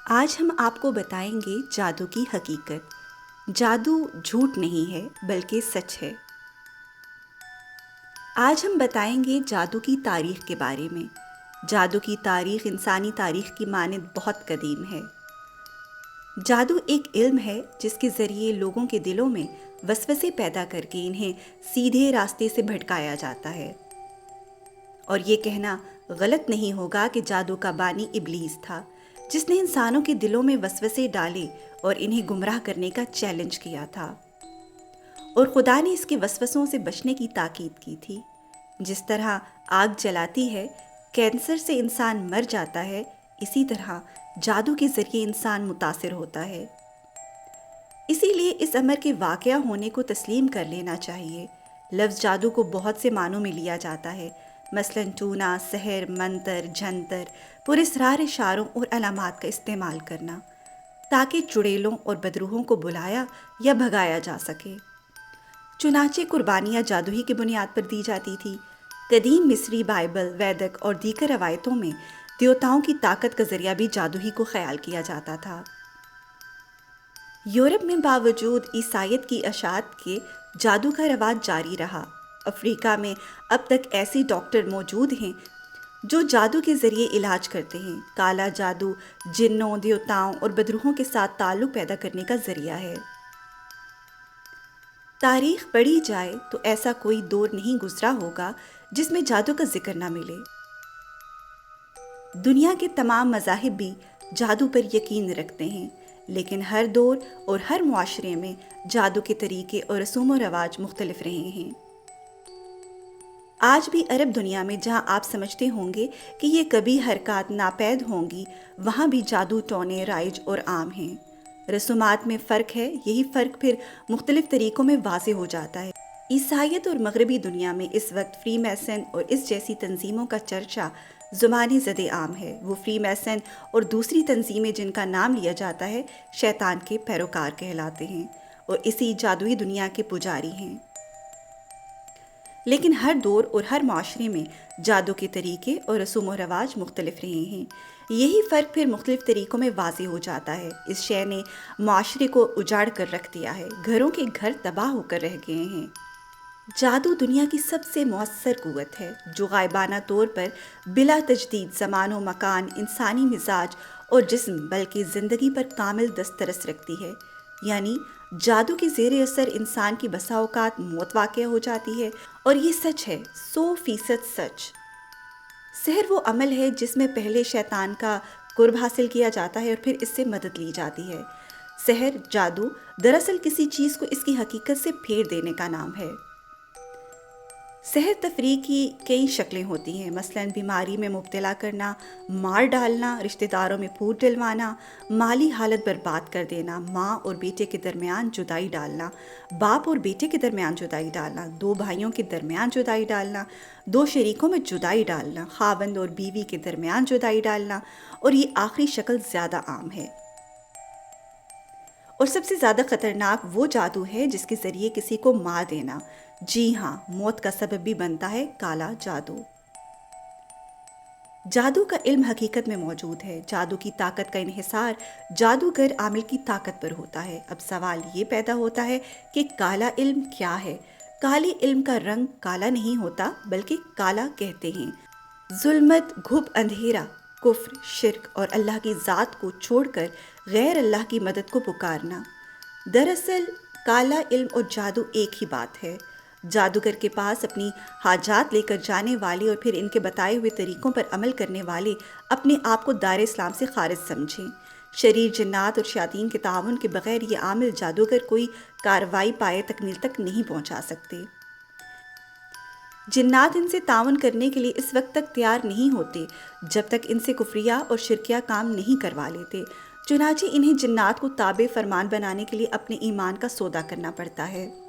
آج ہم آپ کو بتائیں گے جادو کی حقیقت۔ جادو جھوٹ نہیں ہے بلکہ سچ ہے۔ آج ہم بتائیں گے جادو کی تاریخ کے بارے میں۔ جادو کی تاریخ انسانی تاریخ کی مانند بہت قدیم ہے۔ جادو ایک علم ہے جس کے ذریعے لوگوں کے دلوں میں وسوسے پیدا کر کے انہیں سیدھے راستے سے بھٹکایا جاتا ہے۔ اور یہ کہنا غلط نہیں ہوگا کہ جادو کا بانی ابلیس تھا، جس نے انسانوں کے دلوں میں وسوسے ڈالے اور انہیں گمراہ کرنے کا چیلنج کیا تھا، اور خدا نے اس کے وسوسوں سے بچنے کی تاکید کی تھی۔ جس طرح آگ جلاتی ہے، کینسر سے انسان مر جاتا ہے، اسی طرح جادو کے ذریعے انسان متاثر ہوتا ہے۔ اسی لیے اس امر کے واقعہ ہونے کو تسلیم کر لینا چاہیے۔ لفظ جادو کو بہت سے معنوں میں لیا جاتا ہے، مثلاً ٹونا، سحر، منتر، جنتر، پراسرار اشاروں اور علامات کا استعمال کرنا تاکہ چڑیلوں اور بدروحوں کو بلایا یا بھگایا جا سکے۔ چنانچہ قربانیاں جادو ہی کی بنیاد پر دی جاتی تھی۔ قدیم مصری بائبل، ویدک اور دیگر روایتوں میں دیوتاؤں کی طاقت کا ذریعہ بھی جادو ہی کو خیال کیا جاتا تھا۔ یورپ میں باوجود عیسائیت کی اشاعت کے جادو کا رواج جاری رہا۔ افریقہ میں اب تک ایسی ڈاکٹر موجود ہیں جو جادو کے ذریعے علاج کرتے ہیں۔ کالا جادو جنوں، دیوتاؤں اور بدروحوں کے ساتھ تعلق پیدا کرنے کا ذریعہ ہے۔ تاریخ پڑھی جائے تو ایسا کوئی دور نہیں گزرا ہوگا جس میں جادو کا ذکر نہ ملے۔ دنیا کے تمام مذاہب بھی جادو پر یقین رکھتے ہیں، لیکن ہر دور اور ہر معاشرے میں جادو کے طریقے اور رسوم و رواج مختلف رہے ہیں۔ آج بھی عرب دنیا میں جہاں آپ سمجھتے ہوں گے کہ یہ کبھی حرکات ناپید ہوں گی، وہاں بھی جادو ٹونے رائج اور عام ہیں۔ رسومات میں فرق ہے، یہی فرق پھر مختلف طریقوں میں واضح ہو جاتا ہے۔ عیسائیت اور مغربی دنیا میں اس وقت فری میسن اور اس جیسی تنظیموں کا چرچا زبانی زد عام ہے۔ وہ فری میسن اور دوسری تنظیمیں جن کا نام لیا جاتا ہے شیطان کے پیروکار کہلاتے ہیں اور اسی جادوئی دنیا کے پجاری ہیں۔ لیکن ہر دور اور ہر معاشرے میں جادو کے طریقے اور رسوم و رواج مختلف رہے ہیں۔ یہی فرق پھر مختلف طریقوں میں واضح ہو جاتا ہے۔ اس شے نے معاشرے کو اجاڑ کر رکھ دیا ہے، گھروں کے گھر تباہ ہو کر رہ گئے ہیں۔ جادو دنیا کی سب سے مؤثر قوت ہے جو غائبانہ طور پر بلا تجدید زمان و مکان، انسانی مزاج اور جسم بلکہ زندگی پر کامل دسترس رکھتی ہے۔ یعنی جادو کے زیر اثر انسان کی بسا اوقات موت واقع ہو جاتی ہے، اور یہ سچ ہے، 100% سچ۔ سحر وہ عمل ہے جس میں پہلے شیطان کا قرب حاصل کیا جاتا ہے اور پھر اس سے مدد لی جاتی ہے۔ سحر، جادو دراصل کسی چیز کو اس کی حقیقت سے پھیر دینے کا نام ہے۔ سحر تفریح کی کئی شکلیں ہوتی ہیں، مثلاً بیماری میں مبتلا کرنا، مار ڈالنا، رشتہ داروں میں پھوٹ ڈلوانا، مالی حالت برباد کر دینا، ماں اور بیٹے کے درمیان جدائی ڈالنا، باپ اور بیٹے کے درمیان جدائی ڈالنا، دو بھائیوں کے درمیان جدائی ڈالنا، دو شریکوں میں جدائی ڈالنا، خاوند اور بیوی کے درمیان جدائی ڈالنا، اور یہ آخری شکل زیادہ عام ہے۔ اور سب سے زیادہ خطرناک وہ جادو ہے جس کے ذریعے کسی کو مار دینا۔ جی ہاں، موت کا سبب بھی بنتا ہے کالا جادو۔ جادو کا علم حقیقت میں موجود ہے۔ جادو کی طاقت کا انحصار جادوگر عامل کی طاقت پر ہوتا ہے۔ اب سوال یہ پیدا ہوتا ہے کہ کالا علم کیا ہے؟ کالے علم کا رنگ کالا نہیں ہوتا بلکہ کالا کہتے ہیں ظلمت، گھپ اندھیرا، کفر، شرک اور اللہ کی ذات کو چھوڑ کر غیر اللہ کی مدد کو پکارنا۔ دراصل کالا علم اور جادو ایک ہی بات ہے۔ جادوگر کے پاس اپنی حاجات لے کر جانے والے اور پھر ان کے بتائے ہوئے طریقوں پر عمل کرنے والے اپنے آپ کو دائرہ اسلام سے خارج سمجھیں۔ شریر جنات اور شیاطین کے تعاون کے بغیر یہ عامل جادوگر کوئی کارروائی پائے تکمیل تک نہیں پہنچا سکتے۔ جنات ان سے تعاون کرنے کے لیے اس وقت تک تیار نہیں ہوتے جب تک ان سے کفریہ اور شرکیہ کام نہیں کروا لیتے، چنانچہ انہیں جنات کو تابع فرمان بنانے کے لیے اپنے ایمان کا سودا کرنا پڑتا ہے۔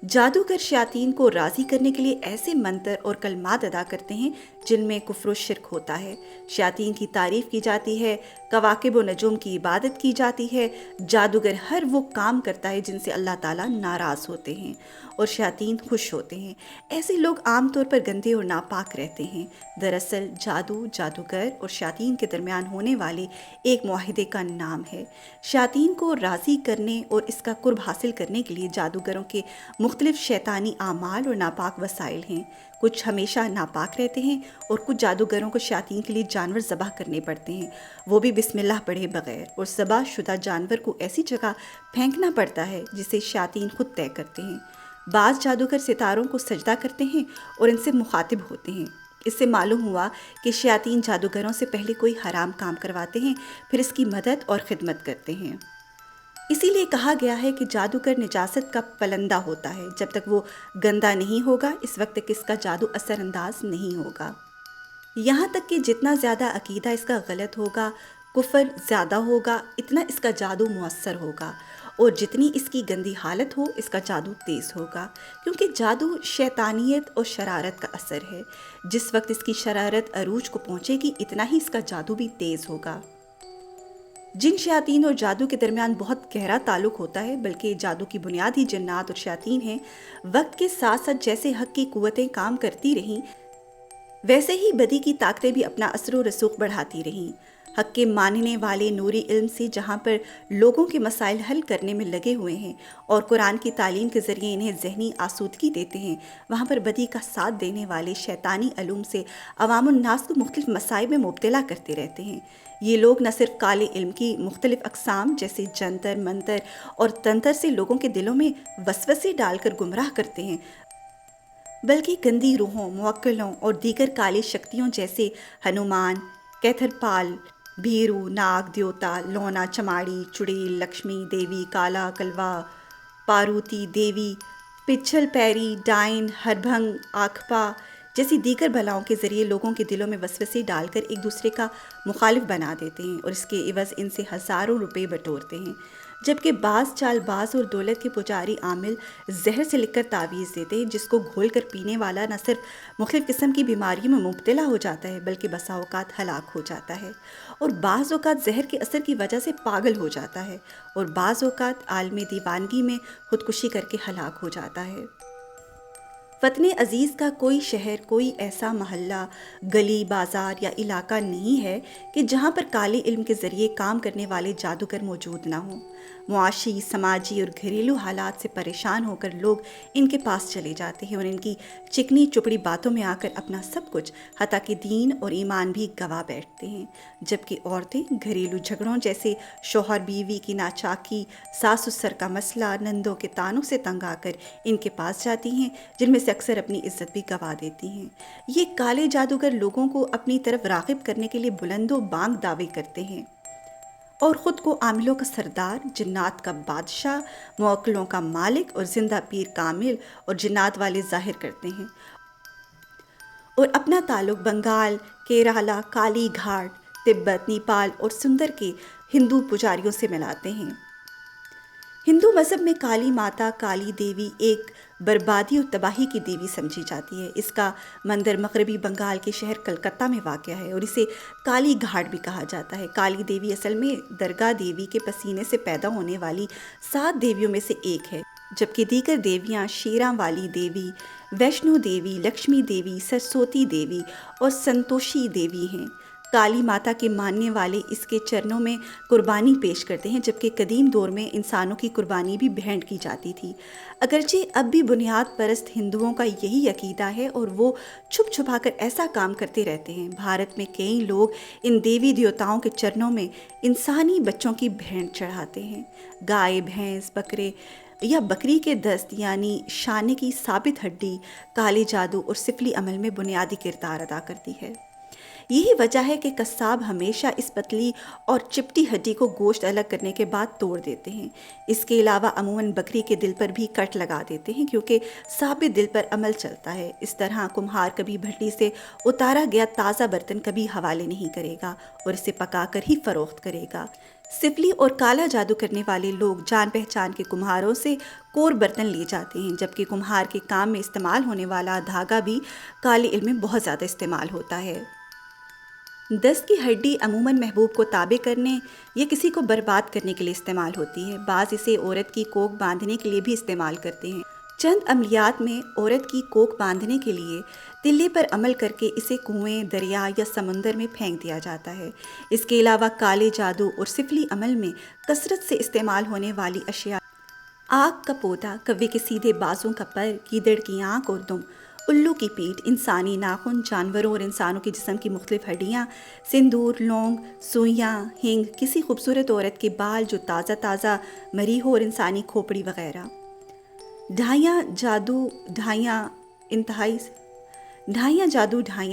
جادوگر شیاطین کو راضی کرنے کے لیے ایسے منتر اور کلمات ادا کرتے ہیں جن میں کفر و شرک ہوتا ہے۔ شیاطین کی تعریف کی جاتی ہے، کواکب و نجوم کی عبادت کی جاتی ہے۔ جادوگر ہر وہ کام کرتا ہے جن سے اللہ تعالیٰ ناراض ہوتے ہیں اور شیاطین خوش ہوتے ہیں۔ ایسے لوگ عام طور پر گندے اور ناپاک رہتے ہیں۔ دراصل جادو جادوگر اور شیاطین کے درمیان ہونے والے ایک معاہدے کا نام ہے۔ شیاطین کو راضی کرنے اور اس کا قرب حاصل کرنے کے لیے جادوگروں کے مختلف شیطانی اعمال اور ناپاک وسائل ہیں۔ کچھ ہمیشہ ناپاک رہتے ہیں اور کچھ جادوگروں کو شیاطین کے لیے جانور ذبح کرنے پڑتے ہیں، وہ بھی بسم اللہ پڑھے بغیر، اور ذبح شدہ جانور کو ایسی جگہ پھینکنا پڑتا ہے جسے شیاطین خود طے کرتے ہیں۔ بعض جادوگر ستاروں کو سجدہ کرتے ہیں اور ان سے مخاطب ہوتے ہیں۔ اس سے معلوم ہوا کہ شیاطین جادوگروں سے پہلے کوئی حرام کام کرواتے ہیں، پھر اس کی مدد اور خدمت کرتے ہیں۔ اسی لیے کہا گیا ہے کہ جادوگر نجاست کا پلندہ ہوتا ہے، جب تک وہ گندا نہیں ہوگا اس وقت تک اس کا جادو اثر انداز نہیں ہوگا۔ یہاں تک کہ جتنا زیادہ عقیدہ اس کا غلط ہوگا، کفر زیادہ ہوگا، اتنا اس کا جادو مؤثر ہوگا، اور جتنی اس کی گندی حالت ہو اس کا جادو تیز ہوگا، کیونکہ جادو شیطانیت اور شرارت کا اثر ہے۔ جس وقت اس کی شرارت عروج کو پہنچے گی اتنا ہی اس کا جادو بھی تیز ہوگا۔ جن شیاطین اور جادو کے درمیان بہت گہرا تعلق ہوتا ہے، بلکہ جادو کی بنیاد ہی جنات اور شیاطین ہیں، وقت کے ساتھ ساتھ جیسے حق کی قوتیں کام کرتی رہیں، ویسے ہی بدی کی طاقتیں بھی اپنا اثر و رسوخ بڑھاتی رہیں۔ حق کے ماننے والے نوری علم سے جہاں پر لوگوں کے مسائل حل کرنے میں لگے ہوئے ہیں اور قرآن کی تعلیم کے ذریعے انہیں ذہنی آسودگی دیتے ہیں، وہاں پر بدی کا ساتھ دینے والے شیطانی علوم سے عوام الناس کو مختلف مصائب میں مبتلا کرتے رہتے ہیں۔ یہ لوگ نہ صرف کالے علم کی مختلف اقسام جیسے جنتر منتر اور تنتر سے لوگوں کے دلوں میں وسوسے ڈال کر گمراہ کرتے ہیں، بلکہ گندی روحوں، موکلوں اور دیگر کالی شکتیوں جیسے ہنومان، کیتھر پال، بھیرو، ناگ دیوتا، لونا چماڑی، چڑیل، لکشمی دیوی، کالا کلوا، پاروتی دیوی، پچھل پیری، ڈائن، ہربھنگ، آکھپا جیسی دیگر بلاؤں کے ذریعے لوگوں کے دلوں میں وسوسے ڈال کر ایک دوسرے کا مخالف بنا دیتے ہیں اور اس کے عوض ان سے ہزاروں روپے بٹورتے ہیں، جبکہ بعض چال باز اور دولت کے پجاری عامل زہر سے لکھ کر تعویذ دیتے ہیں جس کو گھول کر پینے والا نہ صرف مختلف قسم کی بیماریوں میں مبتلا ہو جاتا ہے بلکہ بسا اوقات ہلاک ہو جاتا ہے، اور بعض اوقات زہر کے اثر کی وجہ سے پاگل ہو جاتا ہے، اور بعض اوقات عالم دیوانگی میں خودکشی کر کے ہلاک ہو جاتا ہے۔ وطن عزیز کا کوئی شہر، کوئی ایسا محلہ، گلی، بازار یا علاقہ نہیں ہے کہ جہاں پر کالے علم کے ذریعے کام کرنے والے جادوگر موجود نہ ہوں۔ معاشی، سماجی اور گھریلو حالات سے پریشان ہو کر لوگ ان کے پاس چلے جاتے ہیں اور ان کی چکنی چپڑی باتوں میں آ کر اپنا سب کچھ حتیٰ کہ دین اور ایمان بھی گوا بیٹھتے ہیں، جبکہ عورتیں گھریلو جھگڑوں جیسے شوہر بیوی کی ناچاکی، ساس سسر کا مسئلہ، نندوں کے طعنوں سے تنگ آ کر ان کے پاس جاتی ہیں، جن میں سے اکثر اپنی عزت بھی گوا دیتی ہیں۔ یہ کالے جادوگر لوگوں کو اپنی طرف راغب کرنے کے لیے بلند و بانگ دعوے کرتے ہیں اور خود کو عاملوں کا سردار، جنات کا بادشاہ، موکلوں کا مالک اور زندہ پیر کامل اور جنات والے ظاہر کرتے ہیں، اور اپنا تعلق بنگال، کیرالہ، کالی گھاٹ، تبت، نیپال اور سندر کے ہندو پجاریوں سے ملاتے ہیں۔ ہندو مذہب میں کالی ماتا، کالی دیوی ایک بربادی اور تباہی کی دیوی سمجھی جاتی ہے۔ اس کا مندر مغربی بنگال کے شہر کلکتہ میں واقع ہے اور اسے کالی گھاٹ بھی کہا جاتا ہے۔ کالی دیوی اصل میں درگا دیوی کے پسینے سے پیدا ہونے والی 7 دیویوں میں سے ایک ہے، جبکہ دیگر دیویاں شیراں والی دیوی، ویشنو دیوی، لکشمی دیوی، سرسوتی دیوی اور سنتوشی دیوی ہیں۔ کالی ماتا کے ماننے والے اس کے چرنوں میں قربانی پیش کرتے ہیں، جبکہ قدیم دور میں انسانوں کی قربانی بھی بھینٹ کی جاتی تھی۔ اگرچہ اب بھی بنیاد پرست ہندوؤں کا یہی عقیدہ ہے اور وہ چھپ چھپا کر ایسا کام کرتے رہتے ہیں۔ بھارت میں کئی لوگ ان دیوی دیوتاؤں کے چرنوں میں انسانی بچوں کی بھینٹ چڑھاتے ہیں۔ گائے، بھینس، بکرے یا بکری کے دست یعنی شانے کی ثابت ہڈی کالے جادو اور سفلی عمل میں بنیادی کردار ادا کرتی ہے۔ یہی وجہ ہے کہ قصاب ہمیشہ اس پتلی اور چپٹی ہڈی کو گوشت الگ کرنے کے بعد توڑ دیتے ہیں۔ اس کے علاوہ عموماً بکری کے دل پر بھی کٹ لگا دیتے ہیں کیونکہ ثابت دل پر عمل چلتا ہے۔ اس طرح کمہار کبھی بھٹی سے اتارا گیا تازہ برتن کبھی حوالے نہیں کرے گا اور اسے پکا کر ہی فروخت کرے گا۔ سفلی اور کالا جادو کرنے والے لوگ جان پہچان کے کمہاروں سے کور برتن لیے جاتے ہیں، جبکہ کمہار کے کام میں استعمال ہونے والا دھاگا بھی کالے علم میں بہت زیادہ استعمال ہوتا ہے۔ دست کی ہڈی عموماً محبوب کو تابع کرنے یا کسی کو برباد کرنے کے لیے استعمال ہوتی ہے۔ بعض اسے عورت کی کوکھ باندھنے کے لیے بھی استعمال کرتے ہیں۔ چند عملیات میں عورت کی کوکھ باندھنے کے لیے تلے پر عمل کر کے اسے کنویں، دریا یا سمندر میں پھینک دیا جاتا ہے۔ اس کے علاوہ کالے جادو اور سفلی عمل میں کثرت سے استعمال ہونے والی اشیاء آگ کا پودا، کوے کے سیدھے بازوں کا پر، گیدڑ کی آنکھ اور دم، الو کی پیٹھ، انسانی ناخن، جانوروں اور انسانوں کے جسم کی مختلف ہڈیاں، سندور، لونگ، سوئیاں، ہینگ، کسی خوبصورت عورت کے بال جو تازہ مری ہو اور انسانی کھوپڑی وغیرہ۔ ڈھائیاں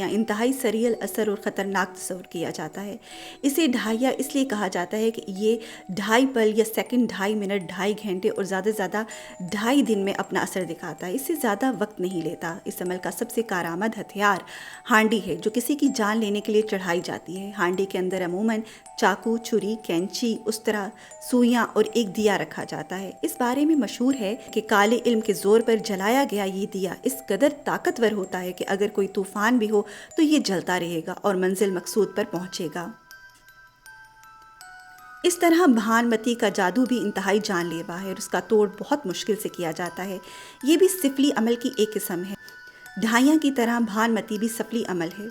انتہائی سریل اثر اور خطرناک تصور کیا جاتا ہے۔ اسے ڈھائیا اس لیے کہا جاتا ہے کہ یہ 2.5 پل یا سیکنڈ، 2.5 منٹ، 2.5 گھنٹے اور زیادہ سے زیادہ 2.5 دن میں اپنا اثر دکھاتا ہے۔ اس سے زیادہ وقت نہیں لیتا۔ اس عمل کا سب سے کارآمد ہتھیار ہانڈی ہے، جو کسی کی جان لینے کے لیے چڑھائی جاتی ہے۔ ہانڈی کے اندر عموماً چاقو، چھری، کینچی، استرا، سوئیاں اور ایک دیا رکھا جاتا ہے۔ اس بارے میں مشہور ہے کہ کالے علم کے زور پر جلایا گیا یہ دیا اس قدر طاقتور ہوتا ہے کہ اگر کوئی طوفان بھی ہو تو یہ جلتا رہے گا اور منزل مقصود پر پہنچے گا۔ اس طرح بھان متی کا جادو بھی انتہائی جان لیوا ہے اور اس کا توڑ بہت مشکل سے کیا جاتا ہے۔ یہ بھی سفلی عمل کی ایک قسم ہے۔ ڈھائیاں کی طرح بھان متی بھی سفلی عمل ہے۔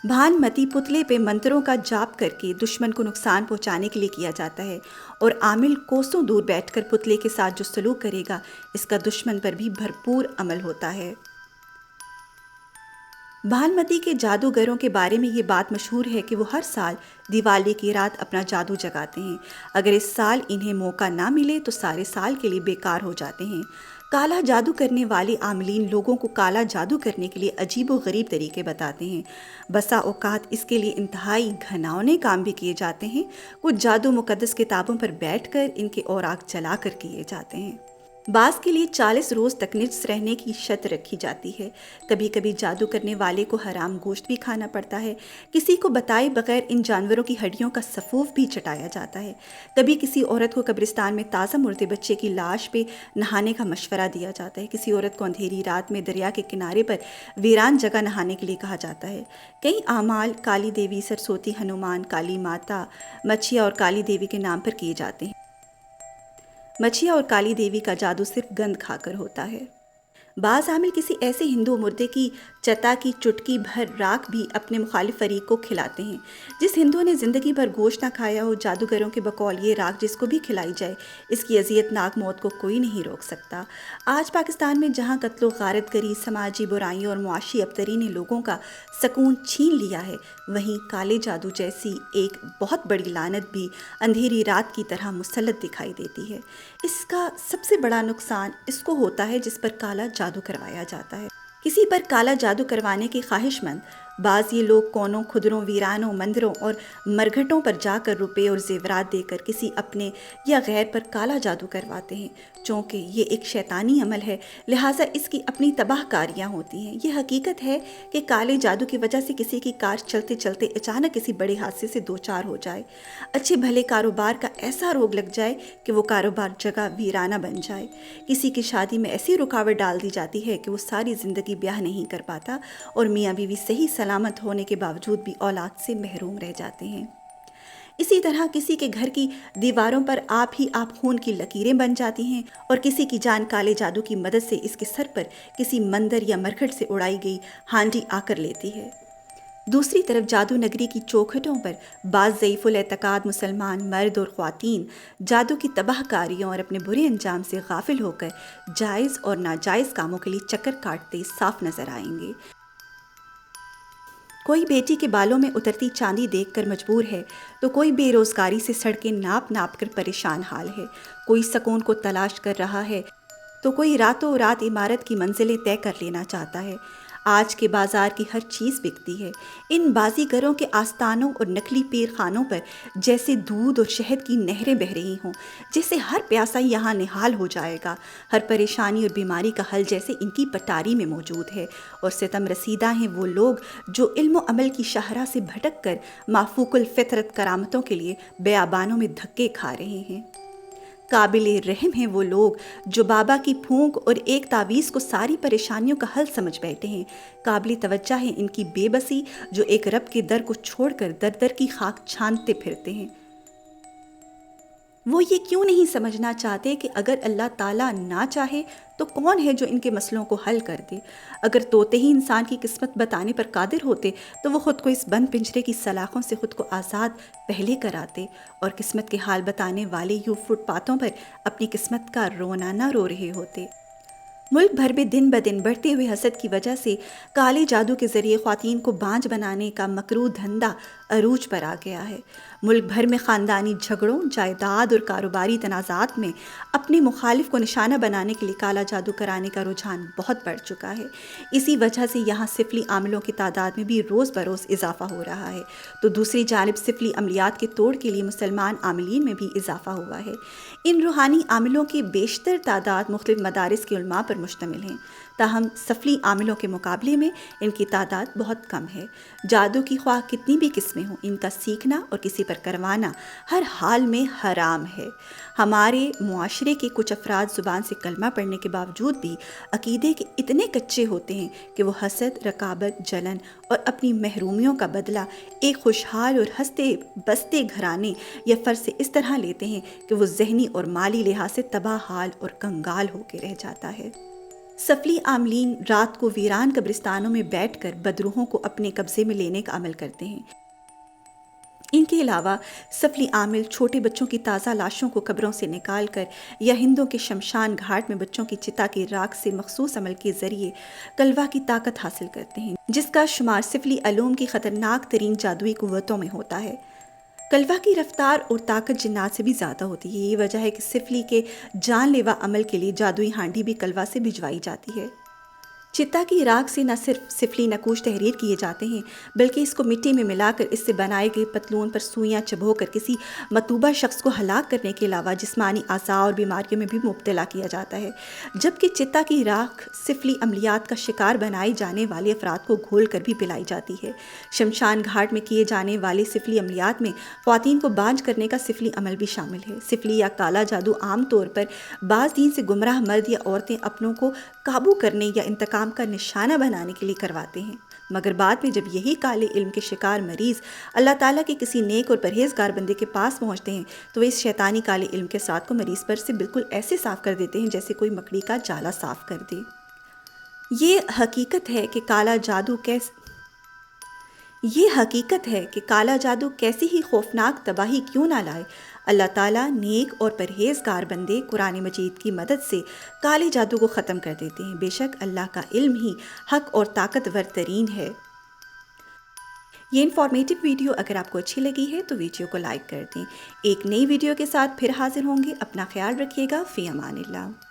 بھان متی پتلے پہ منتروں کا جاپ کر کے دشمن کو نقصان پہنچانے کے لیے کیا جاتا ہے، اور عامل کوسوں دور بیٹھ کر پتلے کے ساتھ جو سلوک کرے گا اس کا دشمن پر بھی بھرپور عمل ہوتا ہے۔ بھان متی کے جادوگروں کے بارے میں یہ بات مشہور ہے کہ وہ ہر سال دیوالی کی رات اپنا جادو جگاتے ہیں۔ اگر اس سال انہیں موقع نہ ملے تو سارے سال کے لیے بیکار ہو جاتے ہیں۔ کالا جادو کرنے والے عاملین لوگوں کو کالا جادو کرنے کے لیے عجیب و غریب طریقے بتاتے ہیں۔ بسا اوقات اس کے لیے انتہائی گھناؤنے کام بھی کیے جاتے ہیں۔ کچھ جادو مقدس کتابوں پر بیٹھ کر ان کے اوراق جلا کر کیے جاتے ہیں۔ بعض کے لیے 40 روز تک نجس رہنے کی شرط رکھی جاتی ہے۔ کبھی کبھی جادو کرنے والے کو حرام گوشت بھی کھانا پڑتا ہے۔ کسی کو بتائے بغیر ان جانوروں کی ہڈیوں کا سفوف بھی چٹایا جاتا ہے۔ کبھی کسی عورت کو قبرستان میں تازہ مردے بچے کی لاش پہ نہانے کا مشورہ دیا جاتا ہے۔ کسی عورت کو اندھیری رات میں دریا کے کنارے پر ویران جگہ نہانے کے لیے کہا جاتا ہے۔ کئی اعمال کالی دیوی، سرسوتی، ہنومان، کالی ماتا، مچھیا اور کالی دیوی کے نام پر کیے جاتے ہیں۔ مچھیا اور کالی دیوی کا جادو صرف گند کھا کر ہوتا ہے۔ بعض عامل کسی ایسے ہندو مردے کی چتا کی چٹکی بھر راکھ بھی اپنے مخالف فریق کو کھلاتے ہیں۔ جس ہندو نے زندگی بھر گوشت نہ کھایا ہو، جادوگروں کے بقول یہ راکھ جس کو بھی کھلائی جائے، اس کی اذیت ناک موت کو کوئی نہیں روک سکتا۔ آج پاکستان میں جہاں قتل و غارت گری، سماجی برائیوں اور معاشی ابتری نے لوگوں کا سکون چھین لیا ہے، وہیں کالے جادو جیسی ایک بہت بڑی لعنت بھی اندھیری رات کی طرح مسلط دکھائی دیتی ہے۔ اس کا سب سے بڑا نقصان اس کو ہوتا ہے جس پر کالا جادو کروایا جاتا ہے۔ کسی پر کالا جادو کروانے کے خواہش مند بعض یہ لوگ کونوں، کھدروں، ویرانوں، مندروں اور مرگھٹوں پر جا کر روپے اور زیورات دے کر کسی اپنے یا غیر پر کالا جادو کرواتے ہیں۔ چونکہ یہ ایک شیطانی عمل ہے، لہٰذا اس کی اپنی تباہ کاریاں ہوتی ہیں۔ یہ حقیقت ہے کہ کالے جادو کی وجہ سے کسی کی کار چلتے چلتے اچانک کسی بڑے حادثے سے دوچار ہو جائے، اچھے بھلے کاروبار کا ایسا روگ لگ جائے کہ وہ کاروبار جگہ ویرانہ بن جائے، کسی کی شادی میں ایسی رکاوٹ ڈال دی جاتی ہے کہ وہ ساری زندگی بیاہ نہیں کر پاتا، اور میاں بیوی صحیح سلامت ہونے کے باوجود بھی اولاد سے محروم رہ جاتے ہیں۔ اسی طرح کسی کے گھر کی دیواروں پر آپ خون کی لکیریں بن جاتی ہیں، اور کسی کی جان کالے جادو کی مدد سے اس کے سر پر کسی مندر یا مرگھٹ سے اڑائی گئی ہانڈی آ کر لیتی ہے۔ دوسری طرف جادو نگری کی چوکھٹوں پر بعض ضعیف الاعتقاد مسلمان مرد اور خواتین جادو کی تباہ کاریوں اور اپنے برے انجام سے غافل ہو کر جائز اور ناجائز کاموں کے لیے چکر کاٹتے صاف نظر آئیں گے۔ کوئی بیٹی کے بالوں میں اترتی چاندی دیکھ کر مجبور ہے، تو کوئی بے روزگاری سے سڑکیں ناپ کر پریشان حال ہے، کوئی سکون کو تلاش کر رہا ہے، تو کوئی راتوں رات عمارت کی منزلیں طے کر لینا چاہتا ہے۔ آج کے بازار کی ہر چیز بکتی ہے۔ ان بازیگروں کے آستانوں اور نقلی پیر خانوں پر جیسے دودھ اور شہد کی نہریں بہہ رہی ہوں، جیسے ہر پیاسا یہاں نہال ہو جائے گا۔ ہر پریشانی اور بیماری کا حل جیسے ان کی پٹاری میں موجود ہے، اور ستم رسیدہ ہیں وہ لوگ جو علم و عمل کی شاہراہ سے بھٹک کر مافوق الفطرت کرامتوں کے لیے بیابانوں میں دھکے کھا رہے ہیں۔ قابل رحم ہیں وہ لوگ جو بابا کی پھونک اور ایک تعویذ کو ساری پریشانیوں کا حل سمجھ بیٹھے ہیں۔ قابل توجہ ہے ان کی بے بسی جو ایک رب کے در کو چھوڑ کر در در کی خاک چھانتے پھرتے ہیں۔ وہ یہ کیوں نہیں سمجھنا چاہتے کہ اگر اللہ تعالیٰ نہ چاہے تو کون ہے جو ان کے مسئلوں کو حل کر دے؟ اگر طوطے ہی انسان کی قسمت بتانے پر قادر ہوتے تو وہ خود کو اس بند پنجرے کی سلاخوں سے خود کو آزاد پہلے کراتے، اور قسمت کے حال بتانے والے یوں فٹ پاتھوں پر اپنی قسمت کا رونا نہ رو رہے ہوتے۔ ملک بھر میں دن بدن بڑھتے ہوئے حسد کی وجہ سے کالے جادو کے ذریعے خواتین کو بانجھ بنانے کا مکروہ دھندا عروج پر آ گیا ہے۔ ملک بھر میں خاندانی جھگڑوں، جائیداد اور کاروباری تنازعات میں اپنے مخالف کو نشانہ بنانے کے لیے کالا جادو کرانے کا رجحان بہت بڑھ چکا ہے۔ اسی وجہ سے یہاں سفلی عاملوں کی تعداد میں بھی روز بروز اضافہ ہو رہا ہے، تو دوسری جانب سفلی عملیات کے توڑ کے لیے مسلمان عاملین میں بھی اضافہ ہوا ہے۔ ان روحانی عاملوں کی بیشتر تعداد مختلف مدارس کے علماء پر مشتمل ہیں، تاہم سفلی عاملوں کے مقابلے میں ان کی تعداد بہت کم ہے۔ جادو کی خواہ کتنی بھی قسمیں ہوں، ان کا سیکھنا اور کسی پر کروانا ہر حال میں حرام ہے۔ ہمارے معاشرے کے کچھ افراد زبان سے کلمہ پڑھنے کے باوجود بھی عقیدے کے اتنے کچے ہوتے ہیں کہ وہ حسد، رقابت، جلن اور اپنی محرومیوں کا بدلہ ایک خوشحال اور ہنستے بستے گھرانے یا فرد سے اس طرح لیتے ہیں کہ وہ ذہنی اور مالی لحاظ سے تباہ حال اور کنگال ہو کے رہ جاتا ہے۔ سفلی عاملین رات کو ویران قبرستانوں میں بیٹھ کر بدروحوں کو اپنے قبضے میں لینے کا عمل کرتے ہیں۔ ان کے علاوہ سفلی عامل چھوٹے بچوں کی تازہ لاشوں کو قبروں سے نکال کر یا ہندوں کے شمشان گھاٹ میں بچوں کی چتا کی راکھ سے مخصوص عمل کے ذریعے کلوا کی طاقت حاصل کرتے ہیں، جس کا شمار سفلی علوم کی خطرناک ترین جادوئی قوتوں میں ہوتا ہے۔ کلوا کی رفتار اور طاقت جنات سے بھی زیادہ ہوتی ہے۔ یہی وجہ ہے کہ سفلی کے جان لیوا عمل کے لیے جادوئی ہانڈی بھی کلوا سے بھجوائی جاتی ہے۔ چتا کی راکھ سے نہ صرف سفلی نقوش تحریر کیے جاتے ہیں، بلکہ اس کو مٹی میں ملا کر اس سے بنائے گئے پتلون پر سوئیاں چبھو کر کسی مطوبہ شخص کو ہلاک کرنے کے علاوہ جسمانی اعضاء اور بیماریوں میں بھی مبتلا کیا جاتا ہے، جبکہ چتا کی راکھ سفلی عملیات کا شکار بنائے جانے والے افراد کو گھول کر بھی پلائی جاتی ہے۔ شمشان گھاٹ میں کیے جانے والے سفلی عملیات میں خواتین کو بانجھ کرنے کا سفلی عمل بھی شامل ہے۔ سفلی یا کالا جادو عام طور پر بعض دین سے گمراہ مرد یا عورتیں اپنوں کو قابو کرنے یا انتقام کا نشانہ بنانے کے لیے کرواتے ہیں، مگر بعد میں جب یہی کالے علم کے شکار مریض اللہ تعالیٰ کے کسی نیک اور پرہیزگار بندے کے پاس پہنچتے ہیں تو وہ اس شیطانی کالے علم کے ساتھ کو مریض پر سے بالکل ایسے صاف کر دیتے ہیں جیسے کوئی مکڑی کا جالا صاف کر دے۔ یہ حقیقت ہے کہ کالا جادو کیسی ہی خوفناک تباہی کیوں نہ لائے، اللہ تعالیٰ نیک اور پرہیزگار بندے قرآن مجید کی مدد سے کالے جادو کو ختم کر دیتے ہیں۔ بے شک اللہ کا علم ہی حق اور طاقتور ترین ہے۔ یہ انفارمیٹو ویڈیو اگر آپ کو اچھی لگی ہے تو ویڈیو کو لائک کر دیں۔ ایک نئی ویڈیو کے ساتھ پھر حاضر ہوں گے۔ اپنا خیال رکھیے گا۔ فی امان اللہ۔